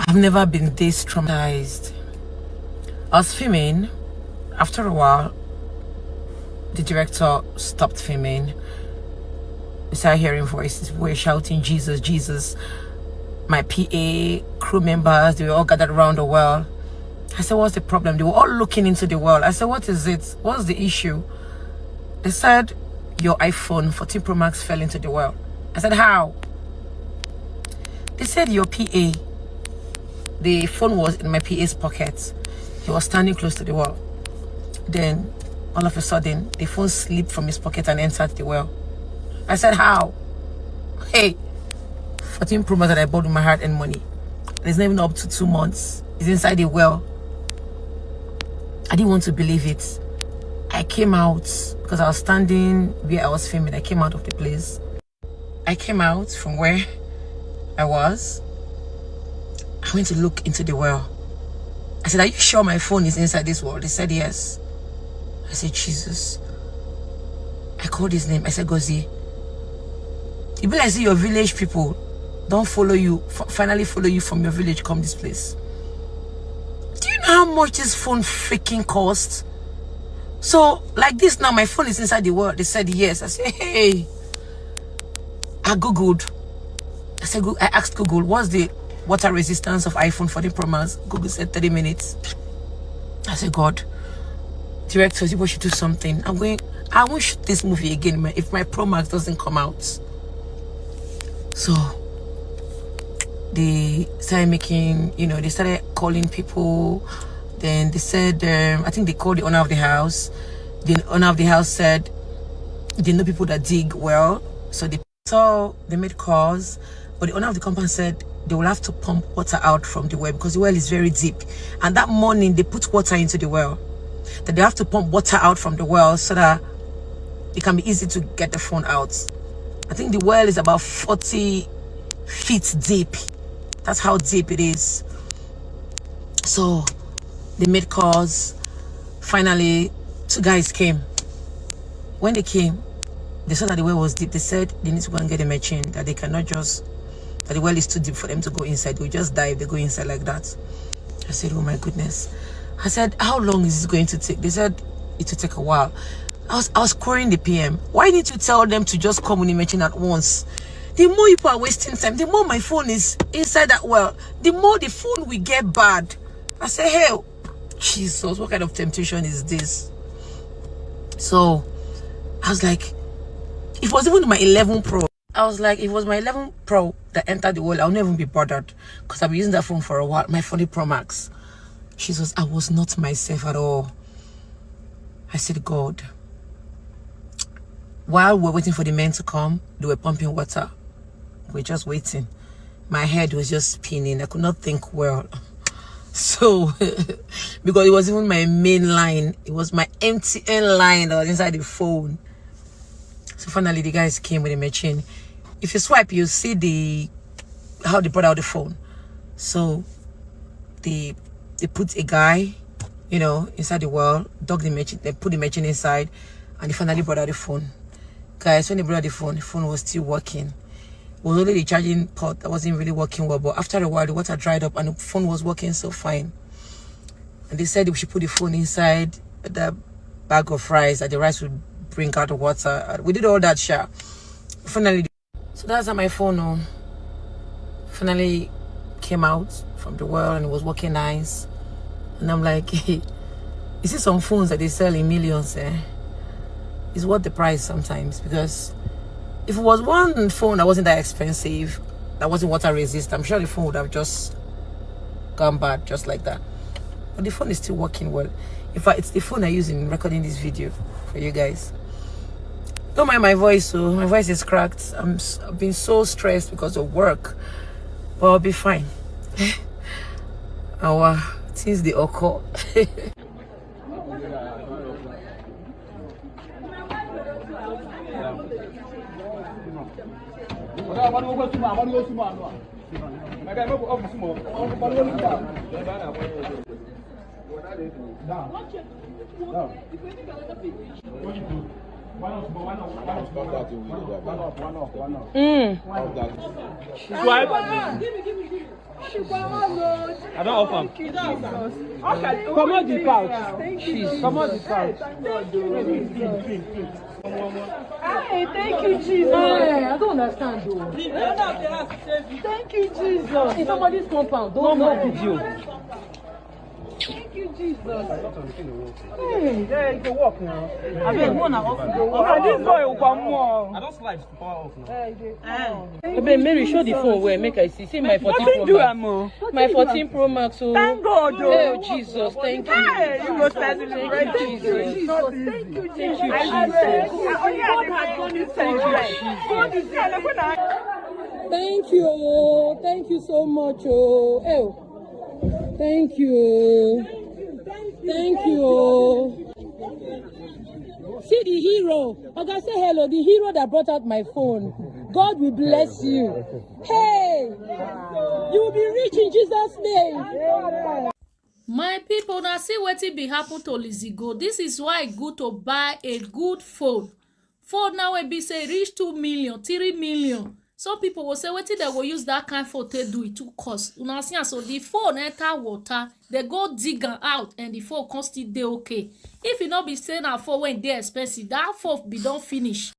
I've never been this traumatized. I was filming. After a while, the director stopped filming. We started hearing voices. We were shouting, Jesus, Jesus. My PA, crew members, they were all gathered around the well. I said, what's the problem? They were all looking into the well. I said, what is it? What's the issue? They said, your iPhone 14 Pro Max fell into the well. I said, how? They said, your PA, the phone was in my PA's pocket. He was standing close to the well. Then, all of a sudden, the phone slipped from his pocket and entered the well. I said, how? Hey, 14 Pro Max that I bought with my hard-earned money. It's not even up to 2 months. It's inside the well. I didn't want to believe it. I came out because I was standing where I was filming. I came out of the place. I came out from where I was. I went to look into the well. I said, are you sure my phone is inside this well? They said, yes. I said, Jesus. I called his name. I said, Gozi. You be like, see, your village people don't follow you, finally follow you from your village, come this place. Do you know how much this phone freaking cost? So, like this now, my phone is inside the world. They said yes. I said, hey. I Googled. I asked Google, what's the water resistance of iPhone 14 Pro Max? Google said 30 minutes. I said, God, directors, you should do something. I won't shoot this movie again if my Pro Max doesn't come out. So, they started making, they started calling people. Then they said, I think they called the owner of the house. The owner of the house said they know people that dig well. So they made calls. But the owner of the compound said they will have to pump water out from the well because the well is very deep. And that morning, they put water into the well. That they have to pump water out from the well so that it can be easy to get the phone out. I think the well is about 40 feet deep. That's how deep it is. So they made calls. Finally, 2 guys came. When they came, they saw that the well was deep. They said they need to go and get a machine, that they cannot just, that the well is too deep for them to go inside. They will just die if they go inside like that. I said, oh my goodness. I said, how long is this going to take? They said it will take a while. I was querying the PM. Why didn't you tell them to just come with a machine at once? The more people are wasting time, the more my phone is inside that well, the more the phone will get bad. I said, hey, Jesus, what kind of temptation is this? So I was like, if it was even my 11 Pro, I was like, if it was my 11 Pro that entered the world, I'll never be bothered because I've been using that phone for a while, my 14 Pro Max. Jesus, I was not myself at all. I said, God, while we're waiting for the men to come, they were pumping water. We're just waiting. My head was just spinning. I could not think well. So, because it was even my main line. It was my MTN line that was inside the phone. So finally, the guys came with a machine. If you swipe, you see how they brought out the phone. So, they put a guy, inside the well, dug the machine, they put the machine inside, and they finally brought out the phone. Guys, when they brought out the phone was still working. It was only the charging port that wasn't really working well, but after a while, the water dried up and the phone was working so fine. And they said we should put the phone inside the bag of rice, that the rice would bring out the water. We did all that, sure. Finally, so that's how my phone finally came out from the well and it was working nice. And I'm like, hey, you see some phones that they sell in millions, it's worth the price sometimes, because if it was one phone that wasn't that expensive, that wasn't water resistant, I'm sure the phone would have just gone bad just like that. But the phone is still working well. In fact, it's the phone I use in recording this video for you guys. Don't mind my voice, so my voice is cracked. I've been so stressed because of work, but I'll be fine. Our things they occur. I don't offer. Come on the pouch. Come on the pouch. Hey, thank you, Jesus. Hey, I don't understand though. Thank you, Jesus. In somebody's compound. Don't know video. Thank you, Jesus. Hey, yeah, you can walk now. I mean, one off. This boy will come more. I don't slide to power off now. Hey, Mary, show the phone where make I see. See my 14 Pro Max. My 14 Pro Max. So. Thank God. Oh, Jesus, thank you. Hey, you go celebrate. Thank you, Jesus. Thank you, Jesus. God has done it for Thank you. Thank you so much. Oh, thank you. Thank you. See the hero. Okay, say hello. The hero that brought out my phone. God will bless you. Hey, you will be rich in Jesus' name. My people, now see wetin be happen to Lizzy Go. This is why it's good to buy a good phone. Phone now will be say reach 2 million, 3 million. Some people will say wetin they will use that kind of phone to do it too cost. Una see, so the phone enter water, they go dig am out and the phone come still dey okay. If you not be saying a phone when they expensive, that phone be don finish.